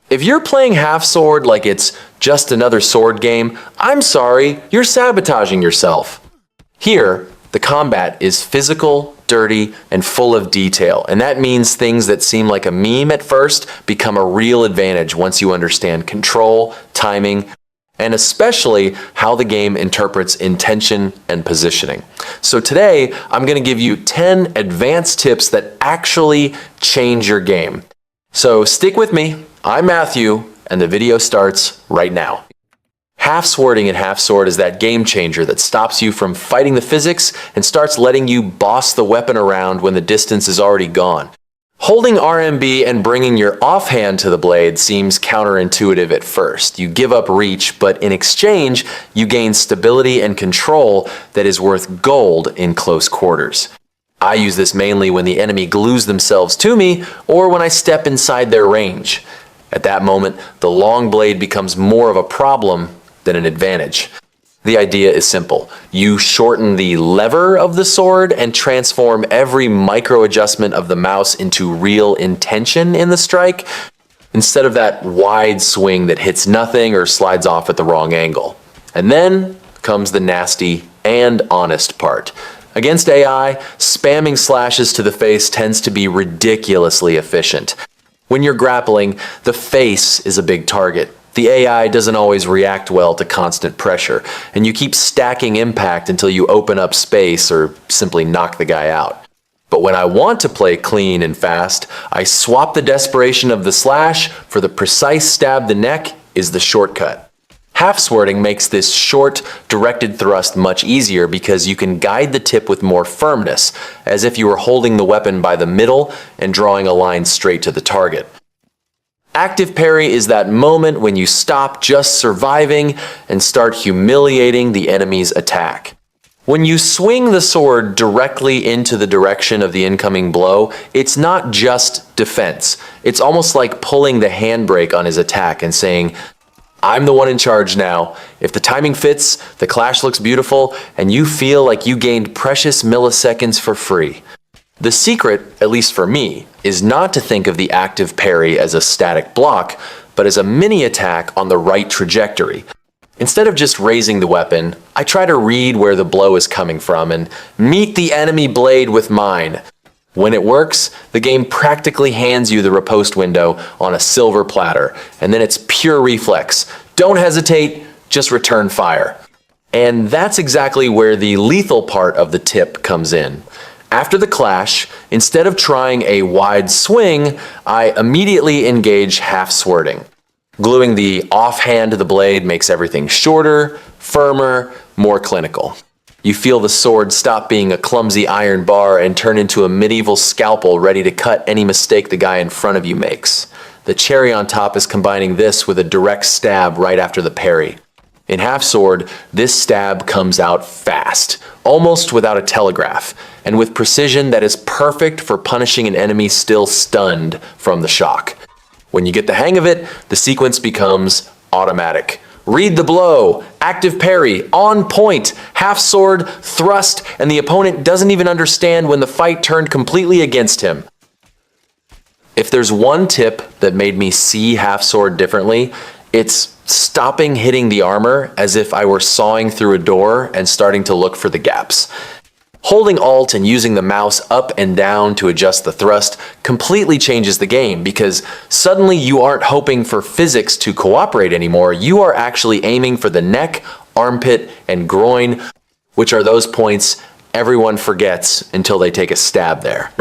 If you're playing half sword like it's just another sword game, I'm sorry, you're sabotaging yourself. Here, the combat is physical, dirty, and full of detail, and that means things that seem like a meme at first become a real advantage once you understand control, timing, and especially how the game interprets intention and positioning. So today, I'm going to give you 10 advanced tips that actually change your game. So stick with me, I'm Matthew, and the video starts right now. Half swording in half sword is that game changer that stops you from fighting the physics and starts letting you boss the weapon around when the distance is already gone. Holding RMB and bringing your offhand to the blade seems counterintuitive at first. You give up reach, but in exchange, you gain stability and control that is worth gold in close quarters. I use this mainly when the enemy glues themselves to me or when I step inside their range. At that moment, the long blade becomes more of a problem than an advantage. The idea is simple. You shorten the lever of the sword and transform every micro adjustment of the mouse into real intention in the strike, instead of that wide swing that hits nothing or slides off at the wrong angle. And then comes the nasty and honest part. Against AI, spamming slashes to the face tends to be ridiculously efficient. When you're grappling, the face is a big target. The AI doesn't always react well to constant pressure, and you keep stacking impact until you open up space or simply knock the guy out. But when I want to play clean and fast, I swap the desperation of the slash for the precise stab. The neck is the shortcut. Half swording makes this short, directed thrust much easier because you can guide the tip with more firmness, as if you were holding the weapon by the middle and drawing a line straight to the target. Active parry is that moment when you stop just surviving and start humiliating the enemy's attack. When you swing the sword directly into the direction of the incoming blow, it's not just defense. It's almost like pulling the handbrake on his attack and saying, I'm the one in charge now. If the timing fits, the clash looks beautiful, and you feel like you gained precious milliseconds for free. The secret, at least for me, is not to think of the active parry as a static block, but as a mini attack on the right trajectory. Instead of just raising the weapon, I try to read where the blow is coming from and meet the enemy blade with mine. When it works, the game practically hands you the riposte window on a silver platter, and then it's pure reflex. Don't hesitate, just return fire. And that's exactly where the lethal part of the tip comes in. After the clash, instead of trying a wide swing, I immediately engage half swording. Gluing the offhand to the blade makes everything shorter, firmer, more clinical. You feel the sword stop being a clumsy iron bar and turn into a medieval scalpel ready to cut any mistake the guy in front of you makes. The cherry on top is combining this with a direct stab right after the parry. In half sword, this stab comes out fast, almost without a telegraph, and with precision that is perfect for punishing an enemy still stunned from the shock. When you get the hang of it, the sequence becomes automatic. Read the blow, active parry, on point, half sword, thrust, and the opponent doesn't even understand when the fight turned completely against him. If there's one tip that made me see half sword differently, it's stopping hitting the armor as if I were sawing through a door and starting to look for the gaps. Holding Alt and using the mouse up and down to adjust the thrust completely changes the game because suddenly you aren't hoping for physics to cooperate anymore. You are actually aiming for the neck, armpit, and groin, which are those points everyone forgets until they take a stab there.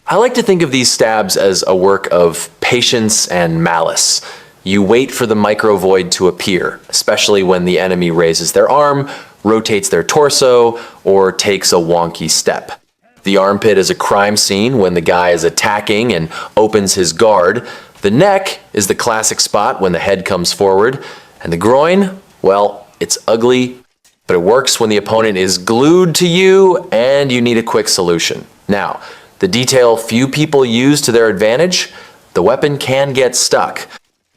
I like to think of these stabs as a work of patience and malice. You wait for the micro void to appear, especially when the enemy raises their arm, rotates their torso, or takes a wonky step. The armpit is a crime scene when the guy is attacking and opens his guard. The neck is the classic spot when the head comes forward. And the groin, well, it's ugly, but it works when the opponent is glued to you and you need a quick solution. Now, the detail few people use to their advantage, the weapon can get stuck.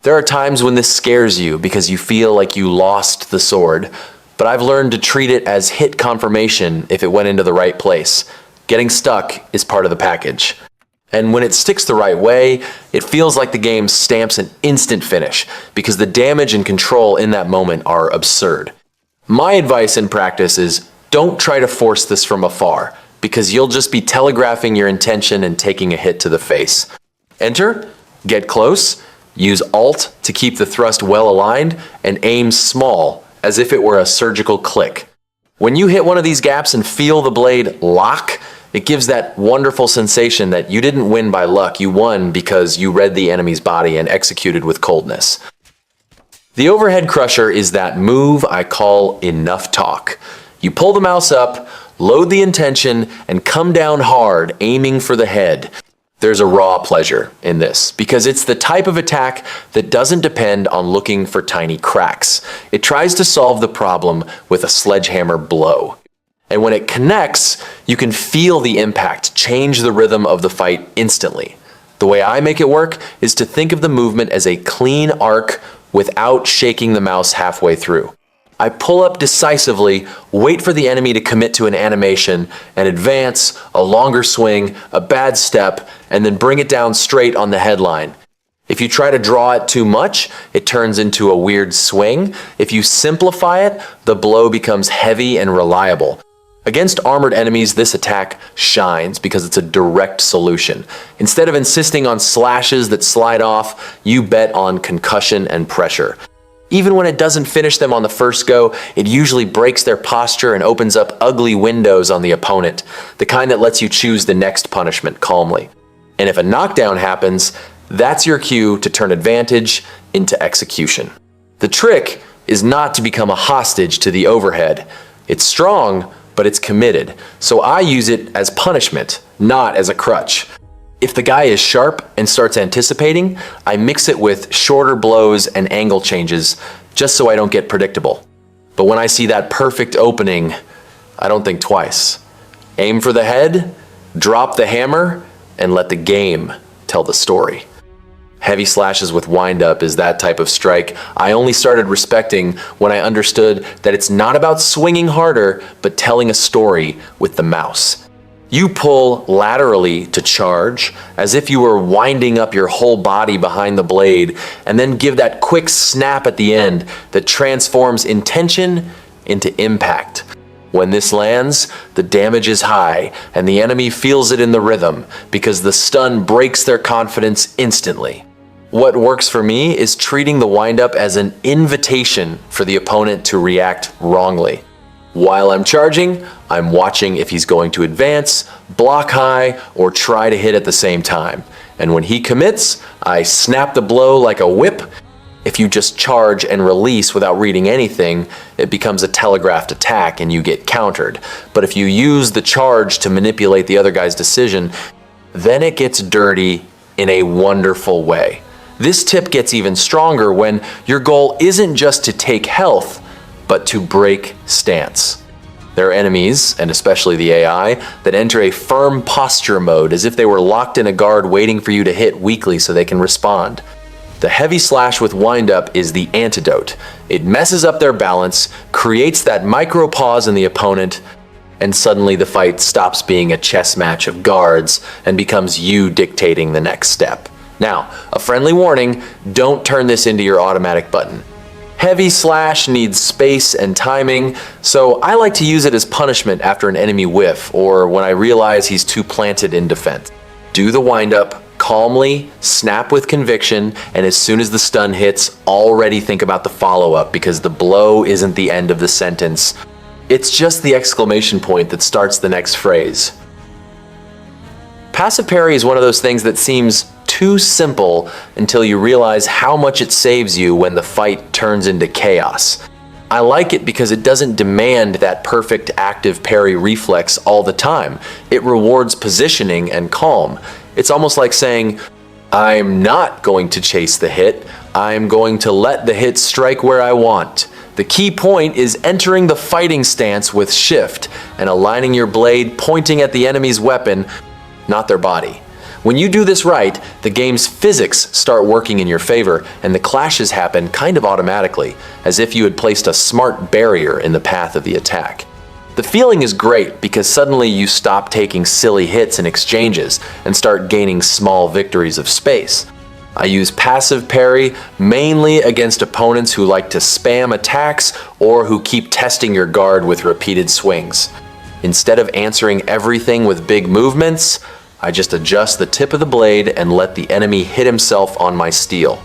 There are times when this scares you because you feel like you lost the sword, but I've learned to treat it as hit confirmation if it went into the right place. Getting stuck is part of the package. And when it sticks the right way, it feels like the game stamps an instant finish because the damage and control in that moment are absurd. My advice in practice is don't try to force this from afar because you'll just be telegraphing your intention and taking a hit to the face. Enter, get close, use Alt to keep the thrust well aligned, and aim small as if it were a surgical click. When you hit one of these gaps and feel the blade lock, it gives that wonderful sensation that you didn't win by luck, you won because you read the enemy's body and executed with coldness. The overhead crusher is that move I call enough talk. You pull the mouse up, load the intention, and come down hard, aiming for the head. There's a raw pleasure in this because it's the type of attack that doesn't depend on looking for tiny cracks. It tries to solve the problem with a sledgehammer blow. And when it connects, you can feel the impact change the rhythm of the fight instantly. The way I make it work is to think of the movement as a clean arc without shaking the mouse halfway through. I pull up decisively, wait for the enemy to commit to an animation, and advance, a longer swing, a bad step, and then bring it down straight on the headline. If you try to draw it too much, it turns into a weird swing. If you simplify it, the blow becomes heavy and reliable. Against armored enemies, this attack shines because it's a direct solution. Instead of insisting on slashes that slide off, you bet on concussion and pressure. Even when it doesn't finish them on the first go, it usually breaks their posture and opens up ugly windows on the opponent, the kind that lets you choose the next punishment calmly. And if a knockdown happens, that's your cue to turn advantage into execution. The trick is not to become a hostage to the overhead. It's strong, but it's committed, so I use it as punishment, not as a crutch. If the guy is sharp and starts anticipating, I mix it with shorter blows and angle changes, just so I don't get predictable. But when I see that perfect opening, I don't think twice. Aim for the head, drop the hammer, and let the game tell the story. Heavy slashes with wind-up is that type of strike I only started respecting when I understood that it's not about swinging harder, but telling a story with the mouse. You pull laterally to charge, as if you were winding up your whole body behind the blade, and then give that quick snap at the end that transforms intention into impact. When this lands, the damage is high, and the enemy feels it in the rhythm, because the stun breaks their confidence instantly. What works for me is treating the windup as an invitation for the opponent to react wrongly. While I'm charging, I'm watching if he's going to advance, block high, or try to hit at the same time. And when he commits, I snap the blow like a whip. If you just charge and release without reading anything, it becomes a telegraphed attack and you get countered. But if you use the charge to manipulate the other guy's decision, then it gets dirty in a wonderful way. This tip gets even stronger when your goal isn't just to take health, but to break stance. There are enemies, and especially the AI, that enter a firm posture mode as if they were locked in a guard waiting for you to hit weakly so they can respond. The heavy slash with windup is the antidote. It messes up their balance, creates that micro pause in the opponent, and suddenly the fight stops being a chess match of guards and becomes you dictating the next step. Now, a friendly warning, don't turn this into your automatic button. Heavy slash needs space and timing, so I like to use it as punishment after an enemy whiff or when I realize he's too planted in defense. Do the windup, calmly, snap with conviction, and as soon as the stun hits, already think about the follow-up because the blow isn't the end of the sentence. It's just the exclamation point that starts the next phrase. Passive parry is one of those things that seems too simple until you realize how much it saves you when the fight turns into chaos. I like it because it doesn't demand that perfect active parry reflex all the time. It rewards positioning and calm. It's almost like saying, I'm not going to chase the hit, I'm going to let the hit strike where I want. The key point is entering the fighting stance with shift and aligning your blade pointing at the enemy's weapon, not their body. When you do this right, the game's physics start working in your favor and the clashes happen kind of automatically, as if you had placed a smart barrier in the path of the attack. The feeling is great because suddenly you stop taking silly hits and exchanges and start gaining small victories of space. I use passive parry mainly against opponents who like to spam attacks or who keep testing your guard with repeated swings. Instead of answering everything with big movements, I just adjust the tip of the blade and let the enemy hit himself on my steel.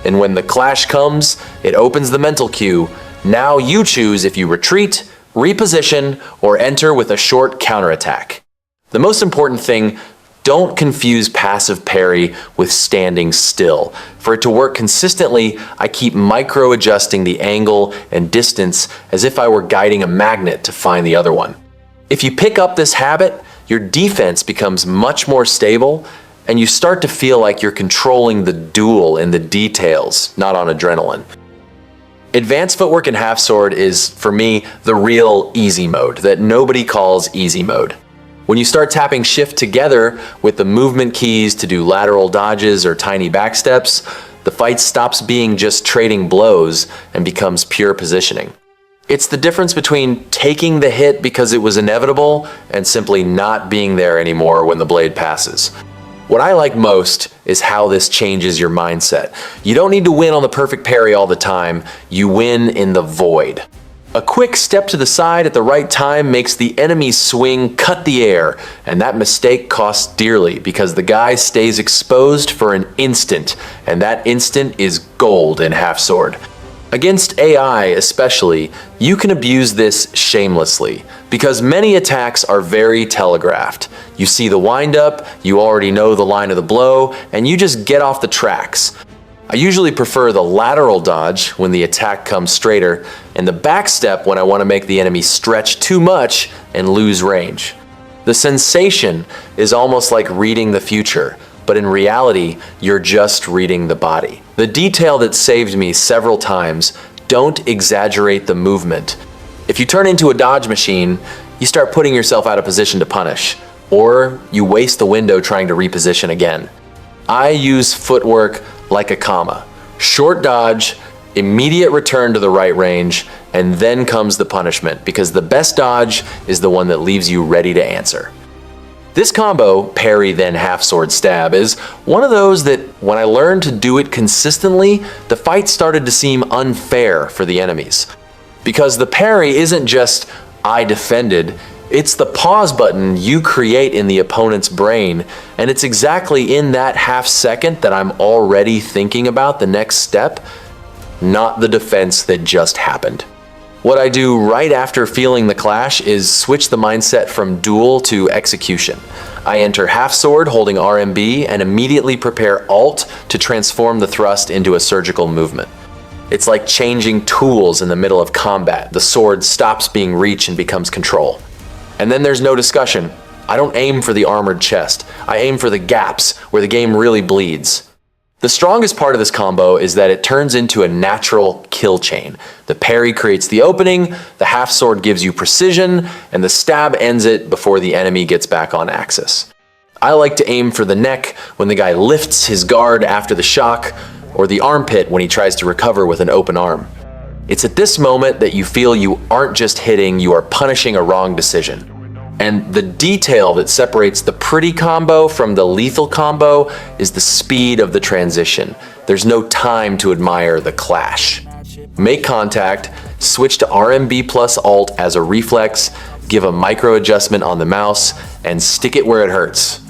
And when the clash comes, it opens the mental cue. Now you choose if you retreat, reposition, or enter with a short counterattack. The most important thing, don't confuse passive parry with standing still. For it to work consistently, I keep micro-adjusting the angle and distance as if I were guiding a magnet to find the other one. If you pick up this habit, your defense becomes much more stable and you start to feel like you're controlling the duel in the details, not on adrenaline. Advanced footwork in half sword is, for me, the real easy mode that nobody calls easy mode. When you start tapping shift together with the movement keys to do lateral dodges or tiny backsteps, the fight stops being just trading blows and becomes pure positioning. It's the difference between taking the hit because it was inevitable and simply not being there anymore when the blade passes. What I like most is how this changes your mindset. You don't need to win on the perfect parry all the time, you win in the void. A quick step to the side at the right time makes the enemy's swing cut the air, and that mistake costs dearly because the guy stays exposed for an instant, and that instant is gold in half sword. Against AI especially, you can abuse this shamelessly because many attacks are very telegraphed. You see the windup, you already know the line of the blow, and you just get off the tracks. I usually prefer the lateral dodge when the attack comes straighter, and the backstep when I want to make the enemy stretch too much and lose range. The sensation is almost like reading the future, but in reality, you're just reading the body. The detail that saved me several times, don't exaggerate the movement. If you turn into a dodge machine, you start putting yourself out of position to punish, or you waste the window trying to reposition again. I use footwork like a comma. Short dodge, immediate return to the right range, and then comes the punishment, because the best dodge is the one that leaves you ready to answer. This combo, parry then half sword stab, is one of those that when I learned to do it consistently, the fight started to seem unfair for the enemies. Because the parry isn't just I defended, it's the pause button you create in the opponent's brain, and it's exactly in that half second that I'm already thinking about the next step, not the defense that just happened. What I do right after feeling the clash is switch the mindset from duel to execution. I enter half sword holding RMB and immediately prepare Alt to transform the thrust into a surgical movement. It's like changing tools in the middle of combat. The sword stops being reach and becomes control. And then there's no discussion. I don't aim for the armored chest. I aim for the gaps where the game really bleeds. The strongest part of this combo is that it turns into a natural kill chain. The parry creates the opening, the half sword gives you precision, and the stab ends it before the enemy gets back on axis. I like to aim for the neck when the guy lifts his guard after the shock, or the armpit when he tries to recover with an open arm. It's at this moment that you feel you aren't just hitting, you are punishing a wrong decision. And the detail that separates the pretty combo from the lethal combo is the speed of the transition. There's no time to admire the clash. Make contact, switch to RMB plus Alt as a reflex, give a micro adjustment on the mouse, and stick it where it hurts.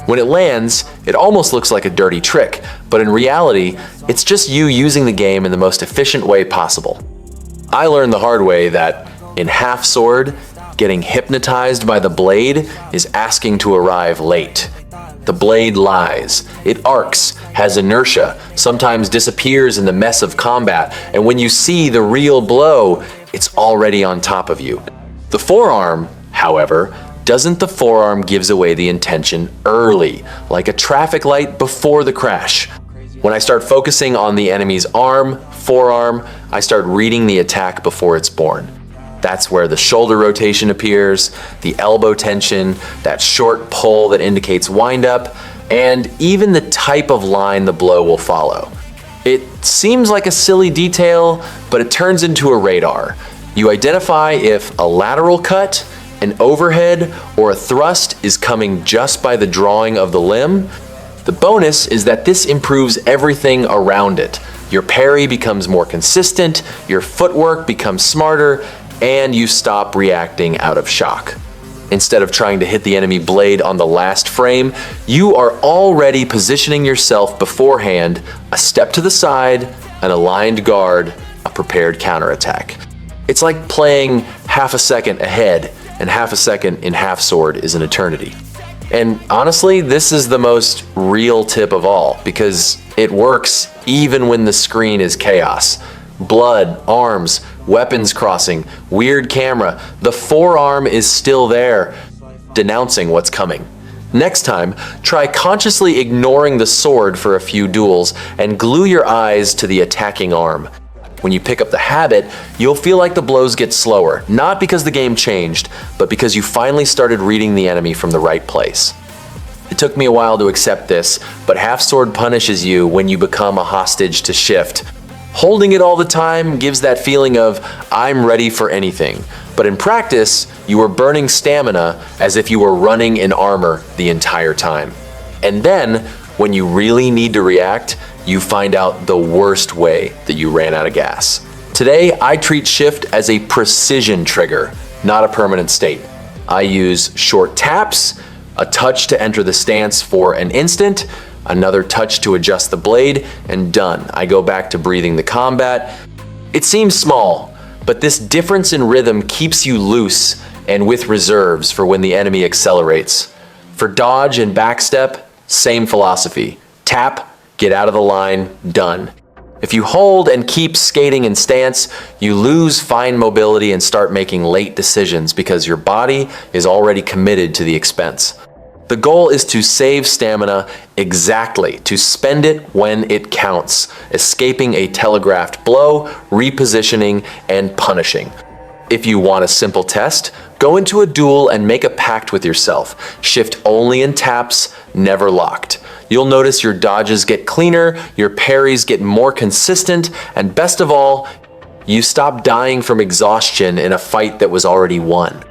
When it lands, it almost looks like a dirty trick, but in reality, it's just you using the game in the most efficient way possible. I learned the hard way that in half sword, getting hypnotized by the blade is asking to arrive late. The blade lies, it arcs, has inertia, sometimes disappears in the mess of combat, and when you see the real blow, it's already on top of you. The forearm, however, doesn't the forearm gives away the intention early, like a traffic light before the crash. When I start focusing on the enemy's arm, forearm, I start reading the attack before it's born. That's where the shoulder rotation appears, the elbow tension, that short pull that indicates windup, and even the type of line the blow will follow. It seems like a silly detail, but it turns into a radar. You identify if a lateral cut, an overhead, or a thrust is coming just by the drawing of the limb. The bonus is that this improves everything around it. Your parry becomes more consistent, your footwork becomes smarter, and you stop reacting out of shock. Instead of trying to hit the enemy blade on the last frame, you are already positioning yourself beforehand, a step to the side, an aligned guard, a prepared counterattack. It's like playing half a second ahead, and half a second in half sword is an eternity. And honestly, this is the most real tip of all, because it works even when the screen is chaos. Blood, arms, weapons crossing, weird camera, the forearm is still there, denouncing what's coming. Next time, try consciously ignoring the sword for a few duels and glue your eyes to the attacking arm. When you pick up the habit, you'll feel like the blows get slower, not because the game changed, but because you finally started reading the enemy from the right place. It took me a while to accept this, but half sword punishes you when you become a hostage to shift. Holding it all the time gives that feeling of, I'm ready for anything. But in practice, you are burning stamina as if you were running in armor the entire time. And then, when you really need to react, you find out the worst way that you ran out of gas. Today, I treat shift as a precision trigger, not a permanent state. I use short taps, a touch to enter the stance for an instant, another touch to adjust the blade, and done. I go back to breathing the combat. It seems small, but this difference in rhythm keeps you loose and with reserves for when the enemy accelerates. For dodge and backstep, same philosophy. Tap, get out of the line, done. If you hold and keep skating in stance, you lose fine mobility and start making late decisions because your body is already committed to the expense. The goal is to save stamina exactly, to spend it when it counts, escaping a telegraphed blow, repositioning, and punishing. If you want a simple test, go into a duel and make a pact with yourself. Shift only in taps, never locked. You'll notice your dodges get cleaner, your parries get more consistent, and best of all, you stop dying from exhaustion in a fight that was already won.